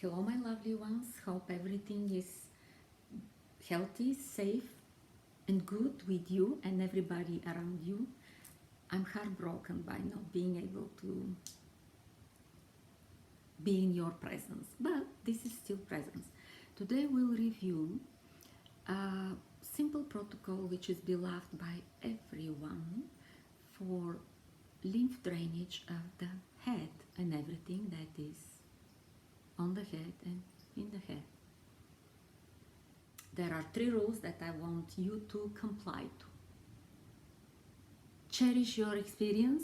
Hello, my lovely ones. Hope everything is healthy, safe, and good with you and everybody around you. I'm heartbroken by not being able to be in your presence, but this is still presence. Today we'll review a simple protocol which is beloved by everyone for lymph drainage of the head and everything that is on the head and in the head. There are 3 rules that I want you to comply to. Cherish your experience,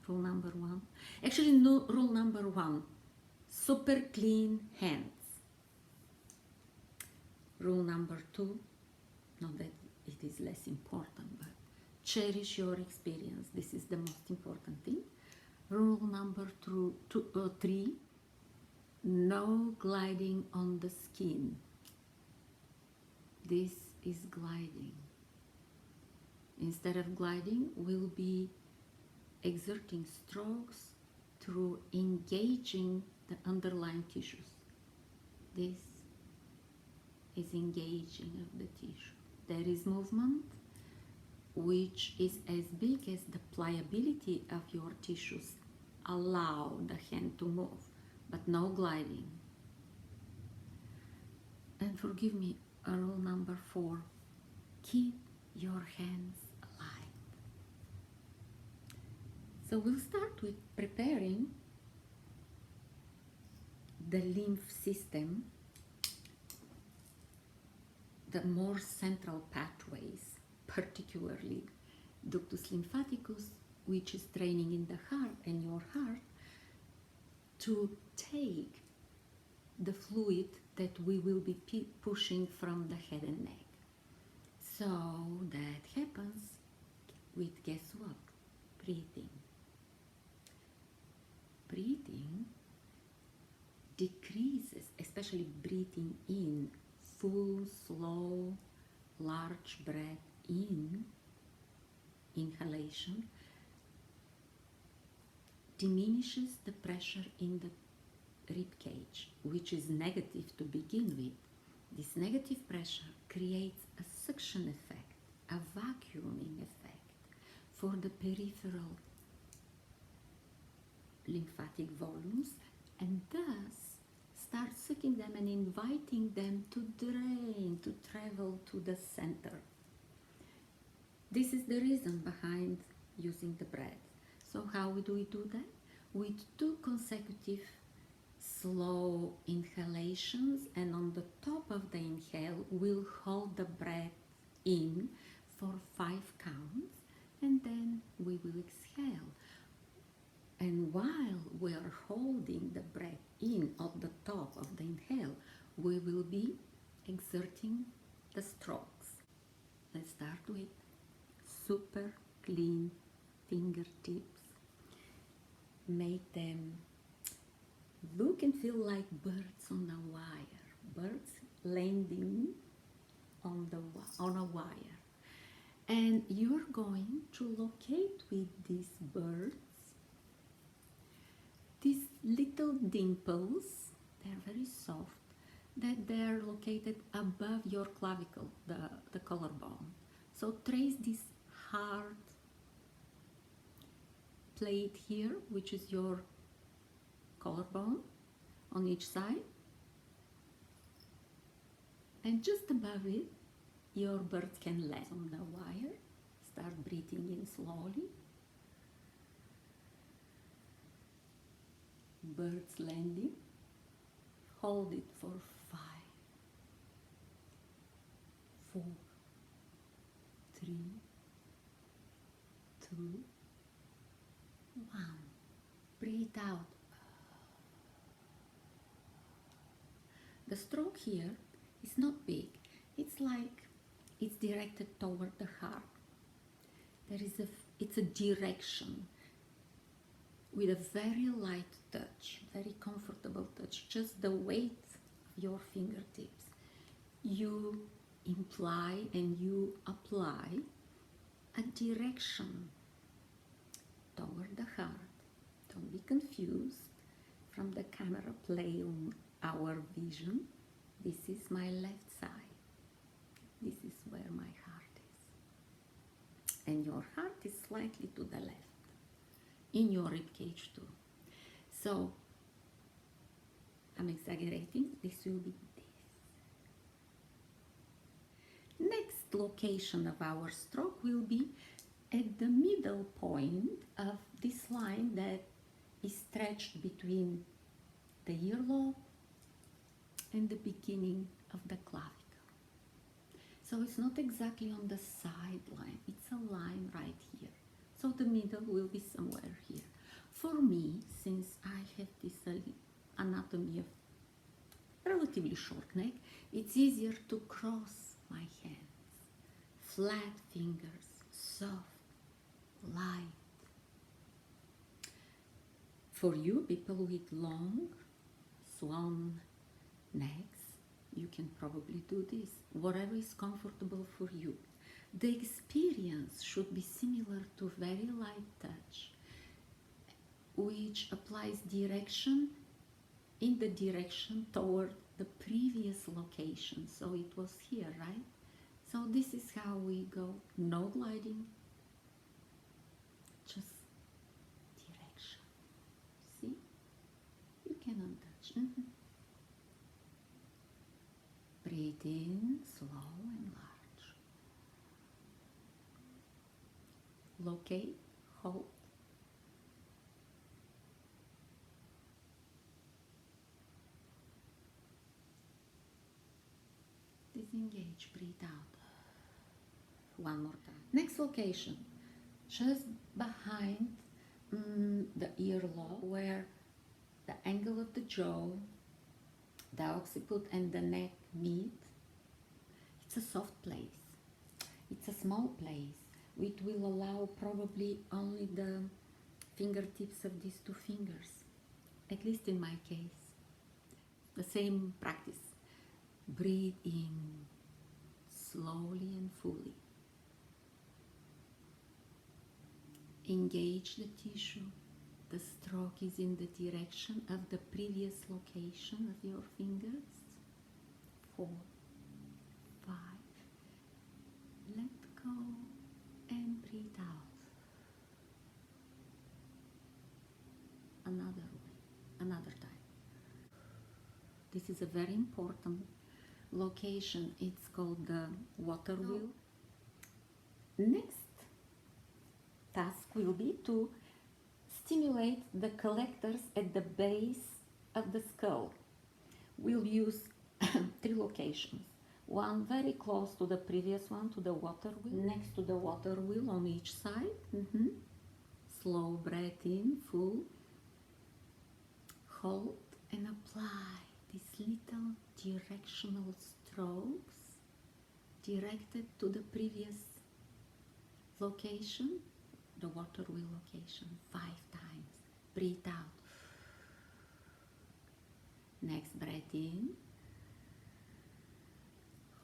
rule number 1. Actually, no, rule number 1, super clean hands. Rule number 2, not that it is less important, but cherish your experience. This is the most important thing. Rule number 3, no gliding on the skin. This is gliding. Instead of gliding, we'll be exerting strokes through engaging the underlying tissues. This is engaging of the tissue. There is movement which is as big as the pliability of your tissues allow the hand to move, but no gliding. And forgive me, rule number 4, keep your hands alight. So we'll start with preparing the lymph system, the more central pathways, particularly ductus lymphaticus, which is draining in the heart and your heart, to take the fluid that we will be pushing from the head and neck. So that happens with, guess what? Breathing. Breathing decreases, especially breathing in, full, slow, large breath in, inhalation, diminishes the pressure in the rib cage, which is negative to begin with. This negative pressure creates a suction effect, a vacuuming effect for the peripheral lymphatic volumes, and thus start sucking them and inviting them to drain, to travel to the center. This is the reason behind using the breath. So how do we do that? With 2 consecutive slow inhalations, and on the top of the inhale we'll hold the breath in for 5 counts, and then we will exhale. And while we are holding the breath in at the top of the inhale, we will be exerting the strokes. Let's start with super clean fingertips. Make them look and feel like birds on a wire, birds landing on a wire. And you're going to locate with these birds these little dimples. They're very soft, that they're located above your clavicle, the collarbone. So trace this hard plate here, which is your collarbone on each side, and just above it your bird can land on the wire. Start breathing in slowly. Birds landing. Hold it for 5, 4, 3, 2, 1. Breathe out. The stroke here is not big. It's like it's directed toward the heart. It's a direction with a very light touch, very comfortable touch, just the weight of your fingertips. You imply and you apply a direction toward the heart. Don't be confused from the camera play on our vision. This is my left side. This is where my heart is. And your heart is slightly to the left, in your ribcage too. So, I'm exaggerating, this will be this. Next location of our stroke will be at the middle point of this line that is stretched between the earlobe and the beginning of the clavicle. So it's not exactly on the side line, it's a line right here. So the middle will be somewhere here. For me, since I have this anatomy of relatively short neck, it's easier to cross my hands. Flat fingers, soft, light. For you, people with long, swan necks, you can probably do this. Whatever is comfortable for you. The experience should be similar to very light touch, which applies direction in the direction toward the previous location. So it was here, right? So this is how we go. No gliding, just direction. See? You cannot touch. Breathe in, slow and large. Locate, hold. Disengage, breathe out. One more time. Next location, just behind the earlobe, where the angle of the jaw, the occiput and the neck meet. It's a soft place. It's a small place. It will allow probably only the fingertips of these two fingers, at least in my case. The same practice. Breathe in slowly and fully. Engage the tissue. The stroke is in the direction of the previous location of your fingers. 4, 5. Let go and breathe out. Another way, another time. This is a very important location. It's called the water wheel. Next task will be to stimulate the collectors at the base of the skull. We'll use 3 locations. One very close to the previous one, to the water wheel, next to the water wheel on each side. Slow breath in, full. Hold and apply these little directional strokes directed to the previous location, the water wheel location, 5 times. Breathe out. Next breath in.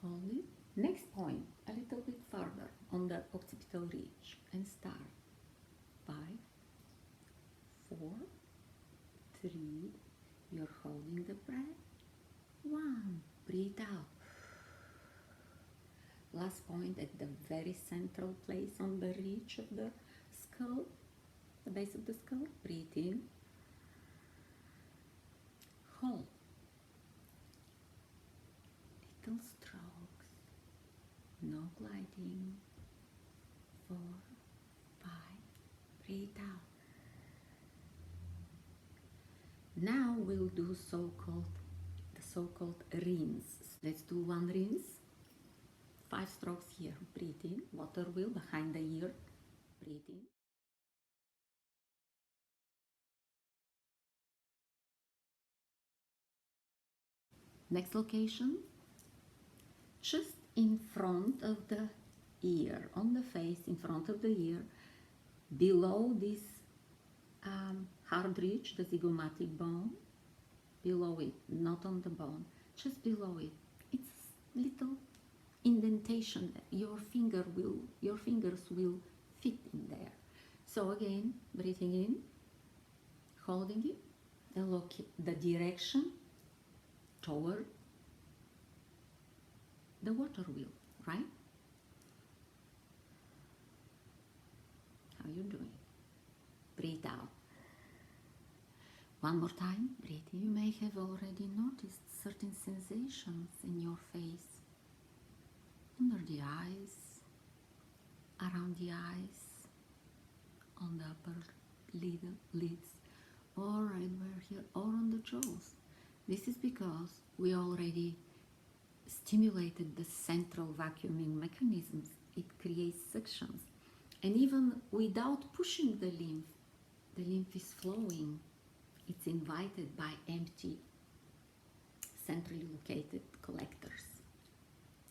Hold it. Next point, a little bit further on the occipital ridge, and start. 5, 4, 3. You're holding the breath. 1. Breathe out. Last point at the very central place on the ridge of the skull, the base of the skull. Breathe in. Hold. Little strokes. No gliding. 4, 5. Breathe out. Now we'll do the so-called rinse. Let's do one rinse. 5 strokes here. Breathe in. Water wheel behind the ear. Breathe in. Next location, just in front of the ear, on the face, in front of the ear, below this hard ridge, the zygomatic bone, below it, not on the bone, just below it. It's little indentation that your fingers will fit in there. So again, breathing in, holding it, the direction toward the water wheel, right? How you doing? Breathe out. One more time, breathe in. You may have already noticed certain sensations in your face, under the eyes, around the eyes, on the upper lids, or right where here, or on the jaws. This is because we already stimulated the central vacuuming mechanisms. It creates suctions. And even without pushing the lymph is flowing. It's invited by empty, centrally located collectors.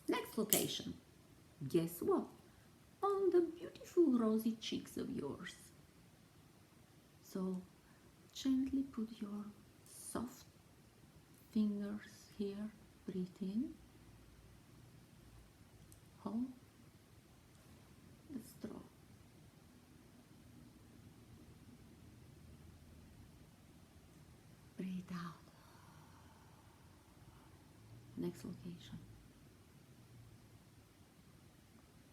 Next location. Guess what? On the beautiful rosy cheeks of yours. So gently put your soft fingers here. Breathe in. Hold the straw. Breathe out. Next location.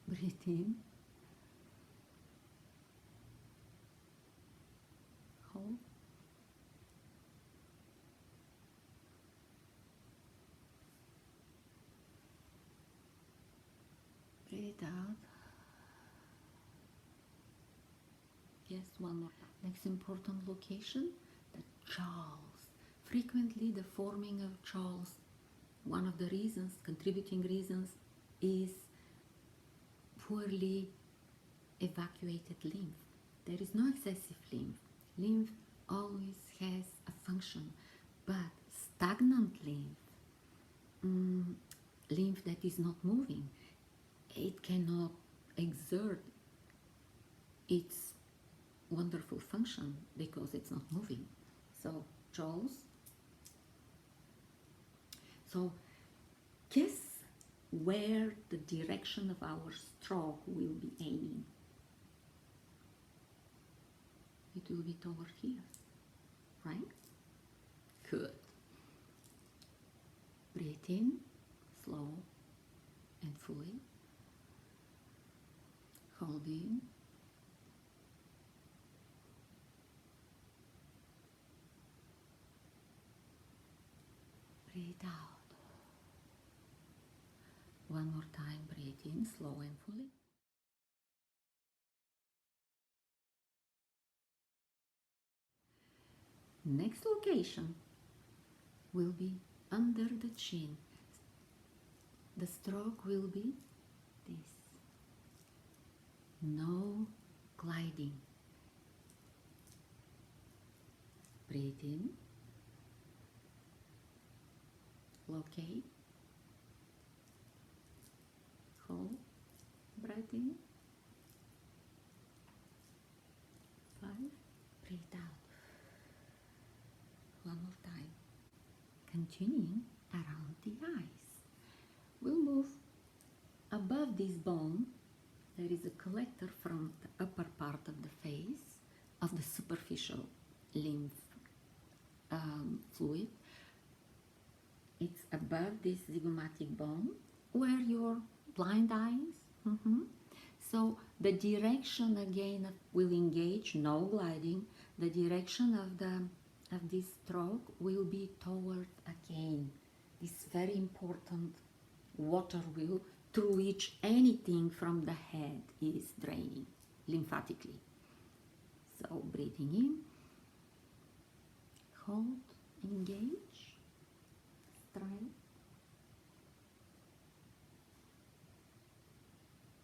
Breathe in. Hold. Breathe out. Yes, one more. Next important location, the jaws. Frequently the forming of jaws, one of the reasons, contributing reasons, is poorly evacuated lymph. There is no excessive lymph. Lymph always has a function, but stagnant lymph that is not moving, it cannot exert its wonderful function because it's not moving. So jaws. So guess where the direction of our stroke will be aiming. It will be toward here, right? Good. Breathe in, slow and fully. Hold in. Breathe out. One more time, breathe in, slow and fully. Next location will be under the chin. The stroke will be this. No gliding. Breathe in. Locate. Hold. Breathe in. 5. Breathe out. One more time. Continuing around the eyes. We'll move above this bone. There is a collector from the upper part of the face, of the superficial lymph fluid. It's above this zygomatic bone where your blind eyes. So the direction again will engage, no gliding. The direction of this stroke will be toward again this very important water wheel through which anything from the head is draining lymphatically. So breathing in, hold, engage.